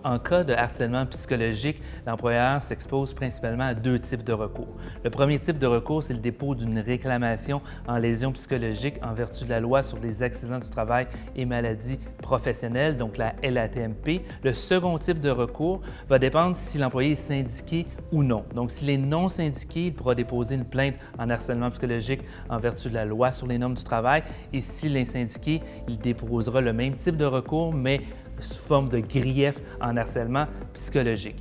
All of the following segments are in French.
En cas de harcèlement psychologique, l'employeur s'expose principalement à deux types de recours. Le premier type de recours, c'est le dépôt d'une réclamation en lésion psychologique en vertu de la loi sur les accidents du travail et maladies professionnelles, donc la LATMP. Le second type de recours va dépendre si l'employé est syndiqué ou non. Donc, s'il est non syndiqué, il pourra déposer une plainte en harcèlement psychologique en vertu de la loi sur les normes du travail. Et s'il est syndiqué, il déposera le même type de recours, mais sous forme de grief en harcèlement psychologique.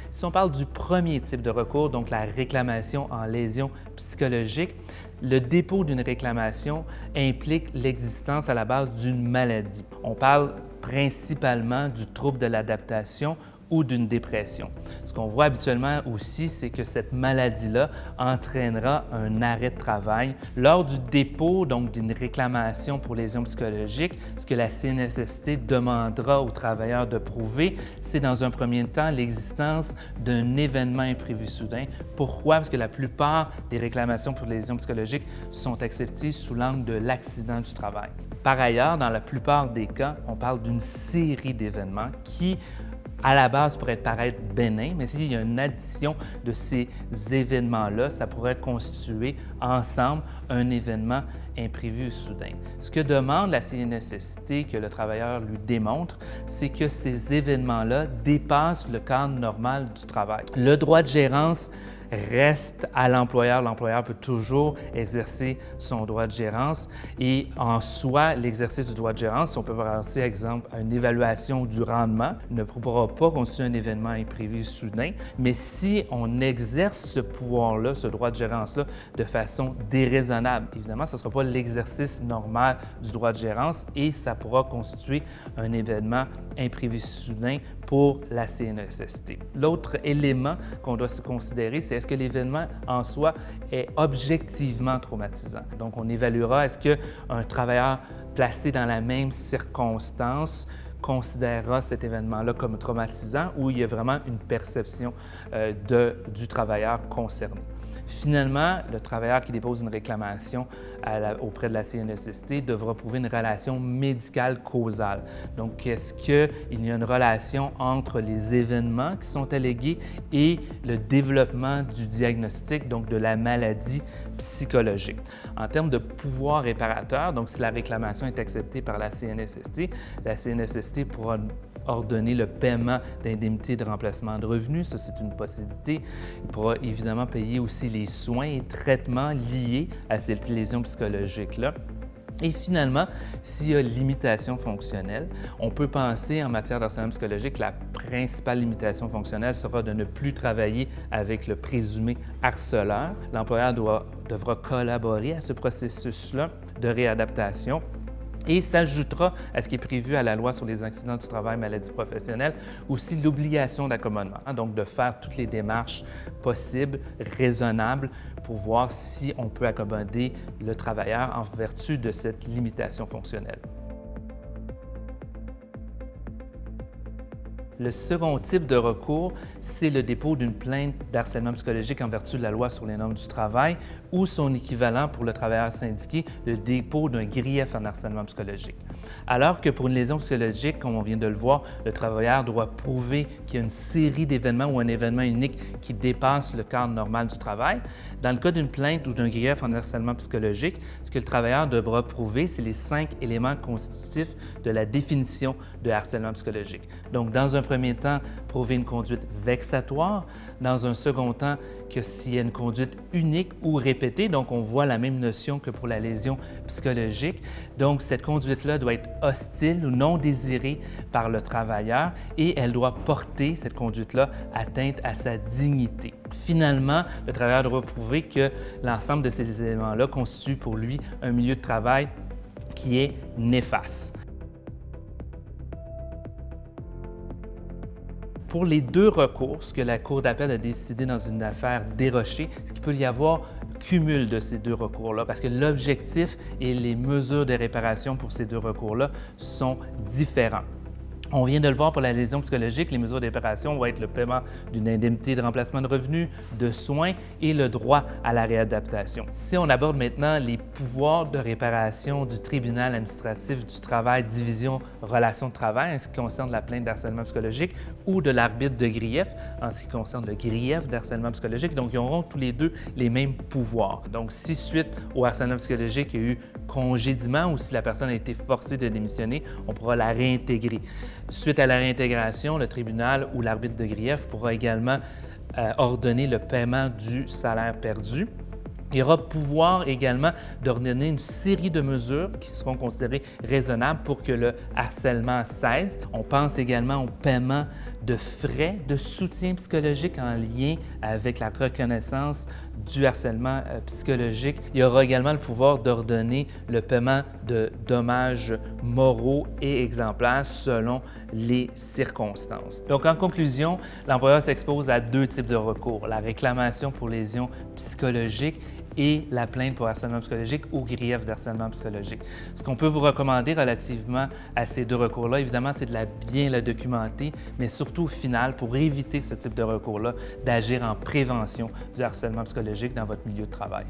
Si on parle du premier type de recours, donc la réclamation en lésion psychologique, le dépôt d'une réclamation implique l'existence à la base d'une maladie. On parle principalement du trouble de l'adaptation ou d'une dépression. Ce qu'on voit habituellement aussi, c'est que cette maladie-là entraînera un arrêt de travail. Lors du dépôt donc d'une réclamation pour lésion psychologique, ce que la CNSST demandera aux travailleurs de prouver, c'est dans un premier temps l'existence d'un événement imprévu soudain. Pourquoi? Parce que la plupart des réclamations pour lésion psychologique sont acceptées sous l'angle de l'accident du travail. Par ailleurs, dans la plupart des cas, on parle d'une série d'événements qui à la base pourrait paraître bénin, mais s'il y a une addition de ces événements-là, ça pourrait constituer ensemble un événement imprévu ou soudain. Ce que demande la CNSST que le travailleur lui démontre, c'est que ces événements-là dépassent le cadre normal du travail. Le droit de gérance reste à l'employeur. L'employeur peut toujours exercer son droit de gérance et en soi, l'exercice du droit de gérance, on peut penser, par exemple, à une évaluation du rendement, ne pourra pas constituer un événement imprévu soudain, mais si on exerce ce pouvoir-là, ce droit de gérance-là, de façon déraisonnable, évidemment, ce ne sera pas l'exercice normal du droit de gérance et ça pourra constituer un événement imprévu soudain pour la CNSST. L'autre élément qu'on doit se considérer, c'est est-ce que l'événement en soi est objectivement traumatisant. Donc, on évaluera est-ce qu'un travailleur placé dans la même circonstance considérera cet événement-là comme traumatisant ou il y a vraiment une perception du travailleur concerné. Finalement, le travailleur qui dépose une réclamation auprès de la CNSST devra prouver une relation médicale causale. Donc, est-ce qu'il y a une relation entre les événements qui sont allégués et le développement du diagnostic, donc de la maladie psychologique? En termes de pouvoir réparateur, donc si la réclamation est acceptée par la CNSST pourra ordonner le paiement d'indemnités de remplacement de revenus, ça c'est une possibilité. Il pourra évidemment payer aussi les soins et traitements liés à cette lésion psychologique-là. Et finalement, s'il y a limitation fonctionnelle, on peut penser en matière d'harcèlement psychologique que la principale limitation fonctionnelle sera de ne plus travailler avec le présumé harceleur. L'employeur devra collaborer à ce processus-là de réadaptation. Et s'ajoutera à ce qui est prévu à la loi sur les accidents du travail et maladies professionnelles aussi l'obligation d'accommodement, donc de faire toutes les démarches possibles, raisonnables, pour voir si on peut accommoder le travailleur en vertu de cette limitation fonctionnelle. Le second type de recours, c'est le dépôt d'une plainte d'harcèlement psychologique en vertu de la loi sur les normes du travail ou son équivalent pour le travailleur syndiqué, le dépôt d'un grief en harcèlement psychologique. Alors que pour une lésion psychologique, comme on vient de le voir, le travailleur doit prouver qu'il y a une série d'événements ou un événement unique qui dépasse le cadre normal du travail. Dans le cas d'une plainte ou d'un grief en harcèlement psychologique, ce que le travailleur devra prouver, c'est les 5 éléments constitutifs de la définition de harcèlement psychologique. Donc, dans un premier temps, prouver une conduite vexatoire. Dans un second temps, que s'il y a une conduite unique ou répétée, donc on voit la même notion que pour la lésion psychologique. Donc, cette conduite-là doit être hostile ou non désirée par le travailleur et elle doit porter, cette conduite-là, atteinte à sa dignité. Finalement, le travailleur doit prouver que l'ensemble de ces éléments-là constitue pour lui un milieu de travail qui est néfaste. Pour les deux recours, ce que la Cour d'appel a décidé dans une affaire Desrochers, c'est qu'il peut y avoir cumul de ces deux recours-là parce que l'objectif et les mesures de réparation pour ces deux recours-là sont différents. On vient de le voir pour la lésion psychologique, les mesures de réparation vont être le paiement d'une indemnité de remplacement de revenus, de soins et le droit à la réadaptation. Si on aborde maintenant les pouvoirs de réparation du tribunal administratif du travail, division relations de travail en ce qui concerne la plainte d'harcèlement psychologique ou de l'arbitre de grief en ce qui concerne le grief d'harcèlement psychologique, donc ils auront tous les deux les mêmes pouvoirs. Donc si suite au harcèlement psychologique, il y a eu congédiement ou si la personne a été forcée de démissionner, on pourra la réintégrer. Suite à la réintégration, le tribunal ou l'arbitre de grief pourra également ordonner le paiement du salaire perdu. Il y aura pouvoir également d'ordonner une série de mesures qui seront considérées raisonnables pour que le harcèlement cesse. On pense également au paiement de frais de soutien psychologique en lien avec la reconnaissance du harcèlement psychologique. Il y aura également le pouvoir d'ordonner le paiement de dommages moraux et exemplaires selon les circonstances. Donc, en conclusion, l'employeur s'expose à deux types de recours: la réclamation pour lésions psychologiques et la plainte pour harcèlement psychologique ou grief d'harcèlement psychologique. Ce qu'on peut vous recommander relativement à ces deux recours-là, évidemment, c'est de bien le documenter, mais surtout au final, pour éviter ce type de recours-là, d'agir en prévention du harcèlement psychologique dans votre milieu de travail.